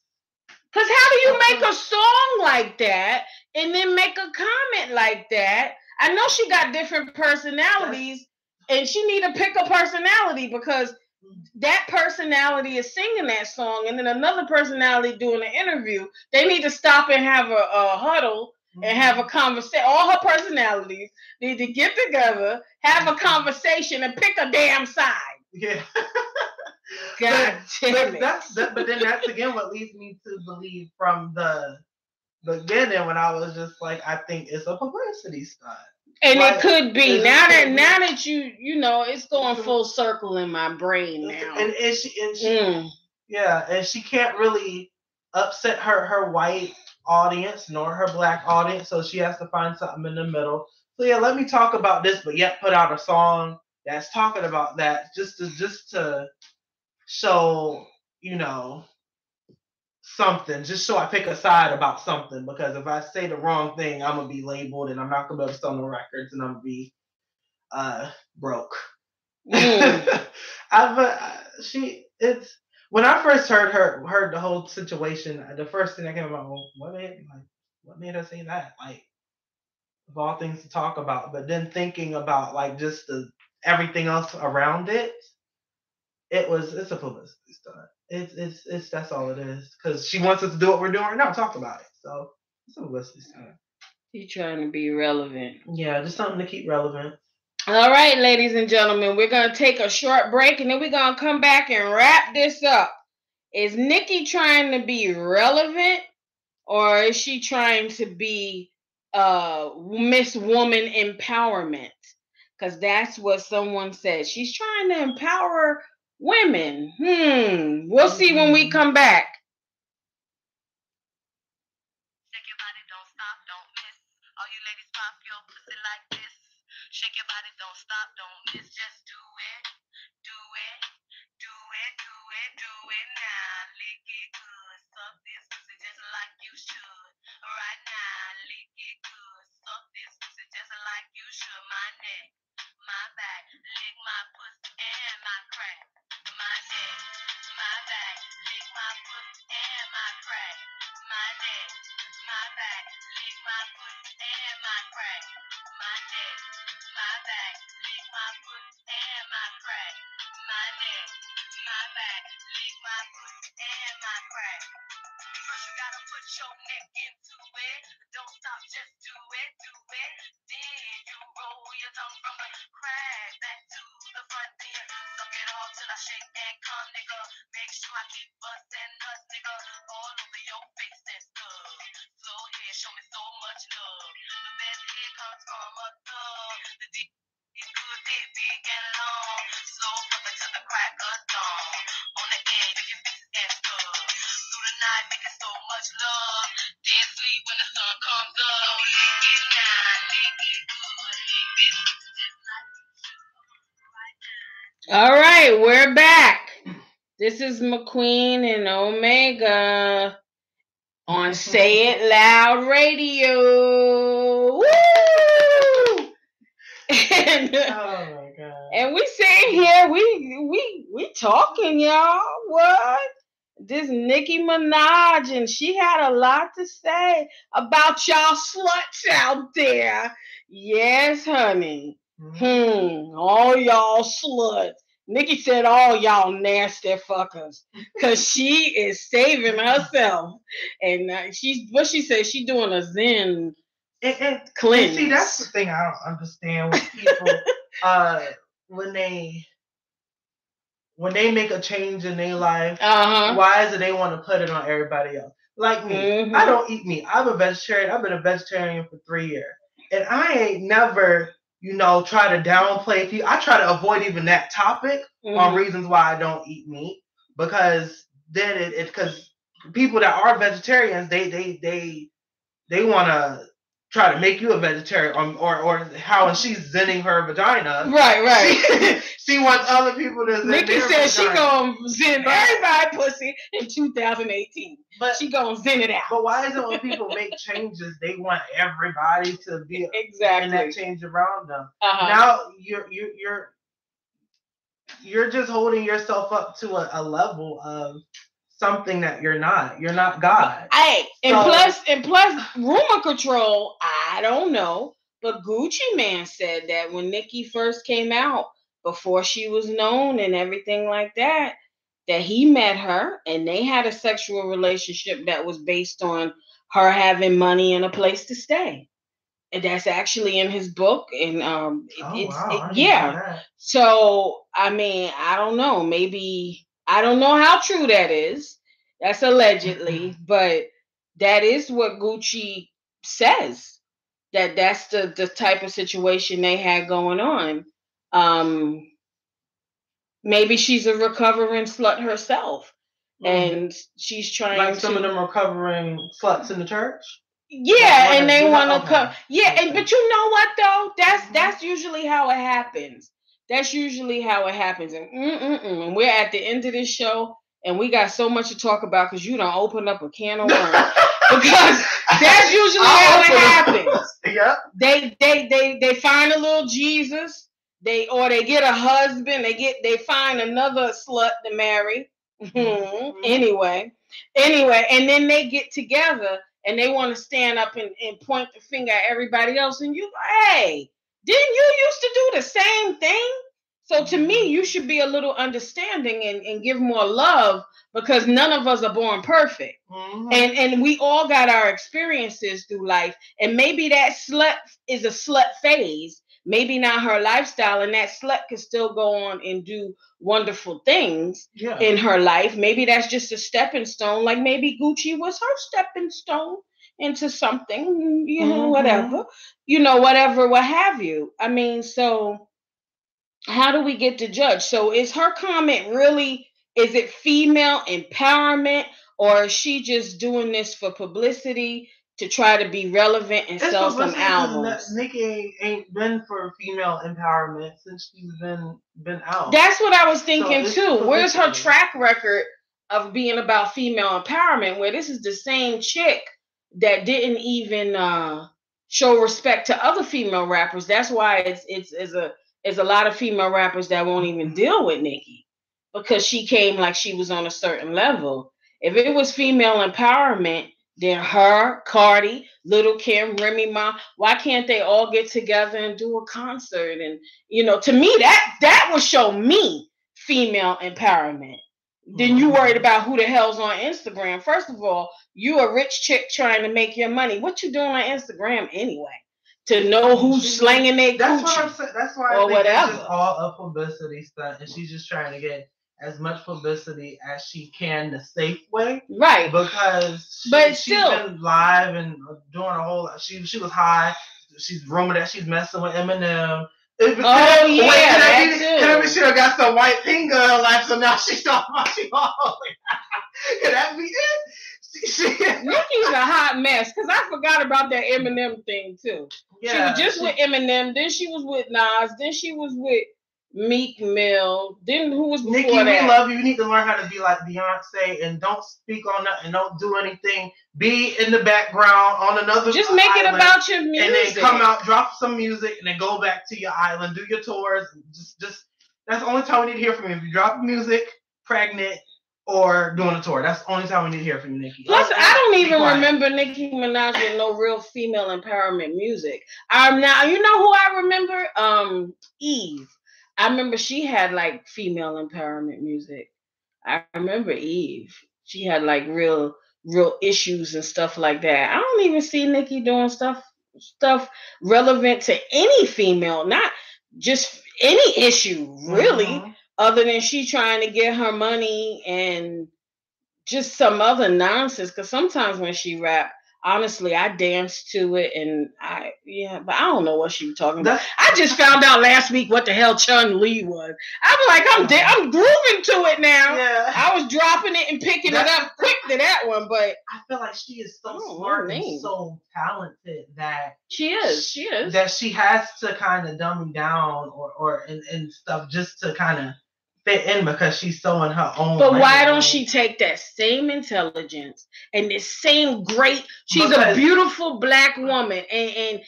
Because how do you make a song like that and then make a comment like that? I know she got different personalities, and she need to pick a personality, because that personality is singing that song, and then another personality doing the interview. They need to stop and have a huddle and have a conversation. All her personalities need to get together, have a conversation, and pick a damn side. Yeah. God damn it. But then that's again what leads me to believe from the beginning, when I was just like, I think it's a publicity stunt. And like, it could be. Now that you know, it's going full circle in my brain now. And she can't really upset her white audience nor her black audience, so she has to find something in the middle. So yeah, let me talk about this, but yet put out a song that's talking about that, just to show, you know, something, just so I pick a side about something, because if I say the wrong thing, I'm gonna be labeled and I'm not gonna be able to sell no records and I'm gonna be broke. When I first heard the whole situation, the first thing that came about, what made her say that? Like, of all things to talk about. But then thinking about like just everything else around it, it's a publicity stunt. It's that's all it is. Because she wants us to do what we're doing right now, talk about it. So it's a publicity stunt. She's trying to be relevant. Yeah, just something to keep relevant. All right, ladies and gentlemen, we're gonna take a short break and then we're gonna come back and wrap this up. Is Nicki trying to be relevant, or is she trying to be Miss Woman Empowerment? Because that's what someone said. She's trying to empower women. We'll see when we come back. Shake your body, don't stop, don't miss. All you ladies pop your pussy like this. Shake your body, don't stop, don't miss. Just do it, do it, do it, do it, do it now. Lick it good, suck this pussy just like you should. Right now, lick it good, suck this pussy just like you should. My neck, my back, lick my pussy and my crack. My neck, my back, lick my pussy and my crack. My neck, my back, lick my pussy and my crack. My neck, my back, lick my pussy and my crack. My neck, my back, lick my pussy and my crack. First you gotta put your neck into it. Don't stop, just do it, do it. Then you roll your tongue from the crack back to the front. Then suck it all till I shake and come, nigga. Make sure I keep busting nuts, nigga. All over your face, that's good. Slow head, show me so much love. The best head comes from a thug. The deep is good, thick, big and long. Slow from it to the crack of dawn. On the edge of your face and stuff. Through the night, making so much love. Then sleep when the sun comes up. Lick it now, lick it good, lick it just like you should. Right now. All right, we're back. This is MaQueen and Omega on Say It Loud Radio. Woo! And, oh my God. And we sitting here, we talking, y'all. What? This Nicki Minaj, and she had a lot to say about y'all sluts out there. Yes, honey. All y'all sluts. Nicki said all y'all nasty fuckers, because she is saving herself. And what she said, she doing a Zen And cleanse. See, that's the thing I don't understand with people when they make a change in their life, why is it they want to put it on everybody else? Like me, I don't eat meat. I'm a vegetarian. I've been a vegetarian for 3 years. And I ain't never, try to downplay people. I try to avoid even that topic on reasons why I don't eat meat. Because then because people that are vegetarians, they want to try to make you a vegetarian, or how she's zenning her vagina. Right. She wants other people to zen. Nicki said she gonna zen everybody pussy in 2018. But she gonna zen it out. But why is it when people make changes, they want everybody to be in that change around them? Now you're just holding yourself up to a level of something that you're not. You're not God. Hey, and plus rumor control, I don't know, but Gucci Mane said that when Nicki first came out, before she was known and everything like that he met her and they had a sexual relationship that was based on her having money and a place to stay. And that's actually in his book. And So I mean, I don't know. Maybe I don't know how true that is. That's allegedly, but that is what Gucci says. That's the type of situation they had going on. Maybe she's a recovering slut herself, and she's trying like some of them recovering sluts in the church. Yeah, and they want to come. Yeah, but you know what though? That's usually how it happens. That's usually how it happens. And we're at the end of this show, and we got so much to talk about because you done opened up a can of worms. Because that's usually how it happens. Yeah. They find a little Jesus. They get a husband. They find another slut to marry. Anyway, and then they get together and they want to stand up and point the finger at everybody else. And you, hey, didn't you used to do the same thing? So to me, you should be a little understanding and give more love, because none of us are born perfect. And we all got our experiences through life. And maybe that slut is a slut phase. Maybe not her lifestyle, and that slut can still go on and do wonderful things in her life. Maybe that's just a stepping stone. Like maybe Gucci was her stepping stone into something, whatever, what have you. I mean, so how do we get to judge? So is her comment really, is it female empowerment, or is she just doing this for publicity to try to be relevant and sell some albums? Nicki ain't been for female empowerment since she's been out. That's what I was thinking too. Where's her track record of being about female empowerment, where this is the same chick that didn't even show respect to other female rappers? That's why it's a lot of female rappers that won't even deal with Nicki, because she came like she was on a certain level. If it was female empowerment, then her, Cardi, Little Kim, Remy Ma, why can't they all get together and do a concert? And, to me, that would show me female empowerment. Then you worried about who the hell's on Instagram. First of all, you a rich chick trying to make your money. What you doing on Instagram anyway? To know who's slanging their coochie. That's what I'm saying. That's why I think it's just all a publicity stunt, and she's just trying to get as much publicity as she can the safe way. Right. Because she's been live and doing a whole lot. She was high. She's rumored that she's messing with Eminem. Can I be sure I got some white pink in her life, so now she's talking about she all. Can that be it? Nicki's a hot mess, because I forgot about that Eminem thing too. Yeah, she was just with Eminem, then she was with Nas, then she was with Meek Mill. Then who was before Nicki, that? We love you. You need to learn how to be like Beyonce and don't speak on nothing, don't do anything. Be in the background on another. Just make it about your music, and then come out, drop some music, and then go back to your island, do your tours. Just that's the only time we need to hear from you. If you drop music, pregnant, or doing a tour, that's the only time we need to hear from you, Nicki. Plus, I don't even remember Nicki Minaj with no real female empowerment music. Now you know who I remember? Eve. I remember she had like female empowerment music. I remember Eve. She had like real issues and stuff like that. I don't even see Nicki doing stuff stuff relevant to any female, not just any issue, really, other than she trying to get her money and just some other nonsense. Because sometimes when she rap, honestly, I dance to it, and but I don't know what she was talking about. I just found out last week what the hell Chun Li was. I'm like, I'm grooving to it now. Yeah. I was dropping it and picking it up quick to that one, but I feel like she is so smart and so talented that she is that she has to kind of dumb down or and stuff just to kind of fit in because she's so in her own. But why don't she take that same intelligence and this same great? She's a beautiful black woman and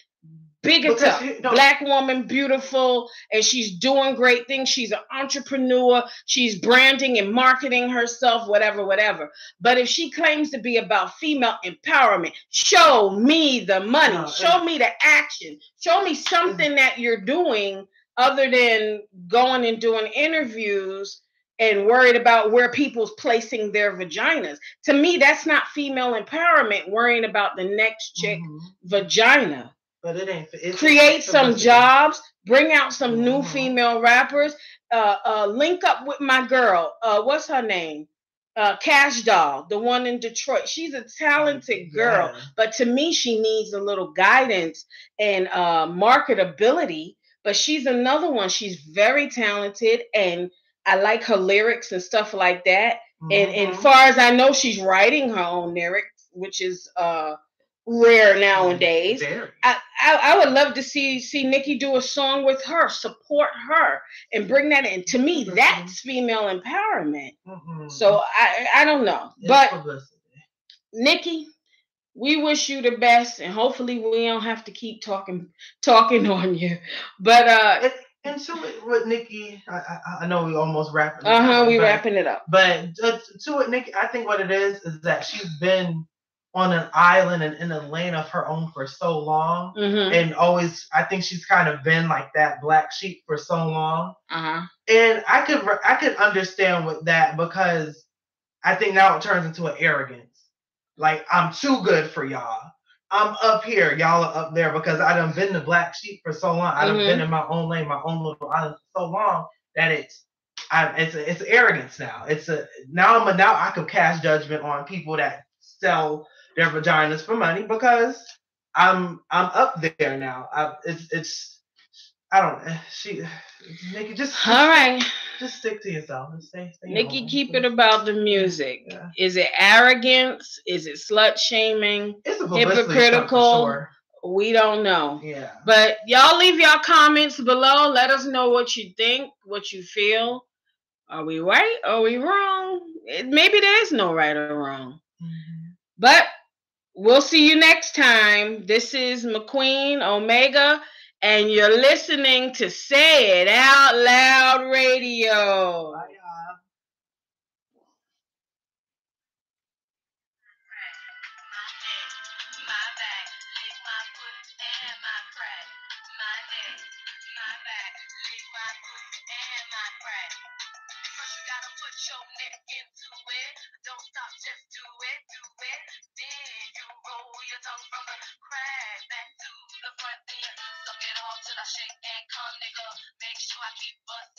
big and tough. Black woman, beautiful, and she's doing great things. She's an entrepreneur. She's branding and marketing herself, whatever. But if she claims to be about female empowerment, show me the money. Show me the action. Show me something that you're doing other than going and doing interviews and worried about where people's placing their vaginas. To me, that's not female empowerment, worrying about the next chick vagina. But it ain't. Create some jobs, bring out some new female rappers, link up with my girl. What's her name? Cash Doll, the one in Detroit. She's a talented girl, but to me, she needs a little guidance and marketability. But she's another one. She's very talented, and I like her lyrics and stuff like that. And as far as I know, she's writing her own lyrics, which is rare nowadays. I would love to see Nicki do a song with her, support her, and bring that in. To me, that's female empowerment. So I don't know, but Nicki, we wish you the best, and hopefully we don't have to keep talking on you. But and so with Nicki, I know we almost wrapping it up. Wrapping it up. But to it, Nicki, I think what it is that she's been on an island and in a lane of her own for so long, and always, I think she's kind of been like that black sheep for so long. And I could understand with that because I think now it turns into an arrogance. Like, I'm too good for y'all. I'm up here, y'all are up there because I done been the black sheep for so long. I done been in my own lane, my own little island for so long that it's arrogance now. Now I could cast judgment on people that sell their vaginas for money because I'm up there now. I don't. Nicki, just all right. Just stick to yourself and stay Nicki, home. keep it about the music. Yeah. Is it arrogance? Is it slut shaming? It's a hypocritical. Sure. We don't know. Yeah. But y'all leave y'all comments below. Let us know what you think, what you feel. Are we right? Are we wrong? Maybe there is no right or wrong. But we'll see you next time. This is MaQueen Omega, and you're listening to Say It Out Loud Radio. Bye, Your neck into it. Don't stop, just do it. Then you roll your tongue from the crack back to the front. Then suck it all till I shake and come, nigga. Make sure I keep busting.